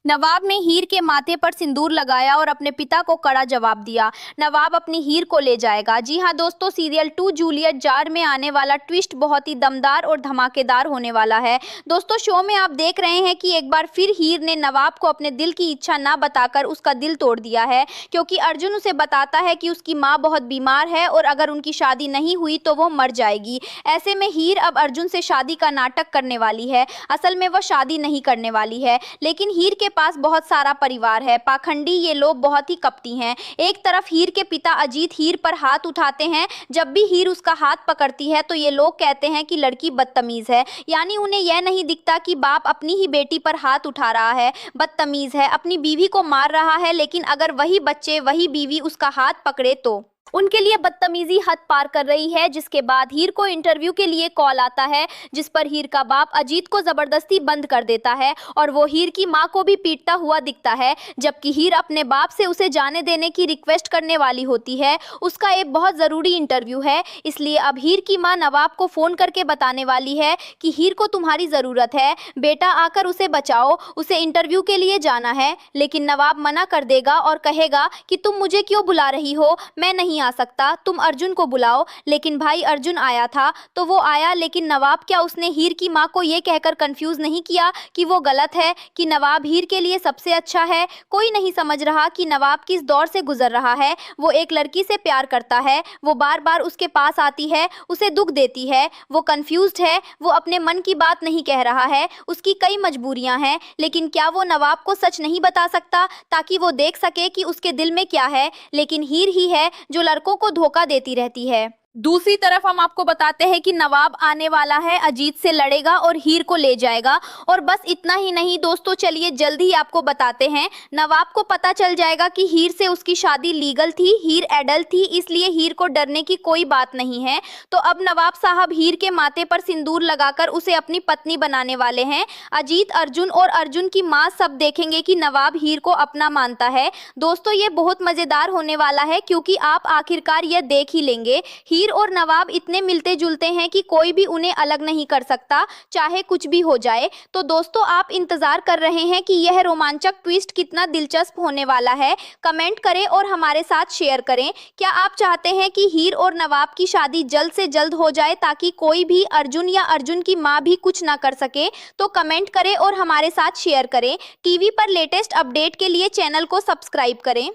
नवाब ने हीर के माथे पर सिंदूर लगाया और अपने पिता को कड़ा जवाब दिया। नवाब अपनी हीर को ले जाएगा। जी हां दोस्तों, सीरियल 2 जूलियट जार में आने वाला ट्विस्ट बहुत ही दमदार और धमाकेदार होने वाला है। दोस्तों, शो में आप देख रहे हैं कि एक बार फिर हीर ने नवाब को अपने दिल की इच्छा ना बताकर उसका दिल तोड़ दिया है, क्योंकि अर्जुन उसे बताता है कि उसकी माँ बहुत बीमार है और अगर उनकी शादी नहीं हुई तो वो मर जाएगी। ऐसे में हीर अब अर्जुन से शादी का नाटक करने वाली है। असल में वह शादी नहीं करने वाली है, लेकिन हीर के पास बहुत सारा परिवार है। पाखंडी ये लोग बहुत ही कपटी हैं। एक तरफ हीर के पिता अजीत हीर पर हाथ उठाते हैं। जब भी हीर उसका हाथ पकड़ती है तो ये लोग कहते हैं कि लड़की बदतमीज है, यानी उन्हें यह नहीं दिखता कि बाप अपनी ही बेटी पर हाथ उठा रहा है, बदतमीज है, अपनी बीवी को मार रहा है। लेकिन अगर वही बच्चे, वही बीवी उसका हाथ पकड़े तो उनके लिए बदतमीजी हद पार कर रही है। जिसके बाद हीर को इंटरव्यू के लिए कॉल आता है, जिस पर हीर का बाप अजीत को जबरदस्ती बंद कर देता है और वो हीर की मां को भी पीटता हुआ दिखता है, जबकि हीर अपने बाप से उसे जाने देने की रिक्वेस्ट करने वाली होती है। उसका एक बहुत ज़रूरी इंटरव्यू है, इसलिए अब हीर की मां नवाब को फ़ोन करके बताने वाली है कि हीर को तुम्हारी ज़रूरत है, बेटा आकर उसे बचाओ, उसे इंटरव्यू के लिए जाना है। लेकिन नवाब मना कर देगा और कहेगा कि तुम मुझे क्यों बुला रही हो, मैं नहीं आ सकता, तुम अर्जुन को बुलाओ। लेकिन भाई अर्जुन आया था तो वो आया, लेकिन नवाब क्या उसने हीर की मां को ये कहकर कंफ्यूज नहीं किया कि वो गलत है, कि नवाब हीर के लिए सबसे अच्छा है? कोई नहीं समझ रहा कि नवाब किस दौर से गुजर रहा है। वो एक लड़की से प्यार करता है, वो बार बार उसके पास आती है, उसे दुख देती है, वो कंफ्यूज्ड है, वो अपने मन की बात नहीं कह रहा है, उसकी कई मजबूरियां हैं। लेकिन क्या वो नवाब को सच नहीं बता सकता ताकि वो देख सके कि उसके दिल में क्या है? लेकिन हीर ही है जो लड़कों को धोखा देती रहती है। दूसरी तरफ हम आपको बताते हैं कि नवाब आने वाला है, अजीत से लड़ेगा और हीर को ले जाएगा। और बस इतना ही नहीं दोस्तों, चलिए जल्द ही आपको बताते हैं, नवाब को पता चल जाएगा कि हीर से उसकी शादी लीगल थी, हीर एडल्ट थी, इसलिए हीर को डरने की कोई बात नहीं है। तो अब नवाब साहब हीर के माथे पर सिंदूर लगाकर उसे अपनी पत्नी बनाने वाले हैं। अजीत, अर्जुन और अर्जुन की माँ सब देखेंगे कि नवाब हीर को अपना मानता है। दोस्तों, ये बहुत मज़ेदार होने वाला है, क्योंकि आप आखिरकार यह देख ही लेंगे। हीर और नवाब इतने मिलते जुलते हैं कि कोई भी उन्हें अलग नहीं कर सकता, चाहे कुछ भी हो जाए। तो दोस्तों, आप इंतजार कर रहे हैं कि यह रोमांचक ट्विस्ट कितना दिलचस्प होने वाला है। कमेंट करें और हमारे साथ शेयर करें। क्या आप चाहते हैं कि हीर और नवाब की शादी जल्द से जल्द हो जाए ताकि कोई भी अर्जुन या अर्जुन की मां भी कुछ ना कर सके? तो कमेंट करें और हमारे साथ शेयर करें। टीवी पर लेटेस्ट अपडेट के लिए चैनल को सब्सक्राइब करें।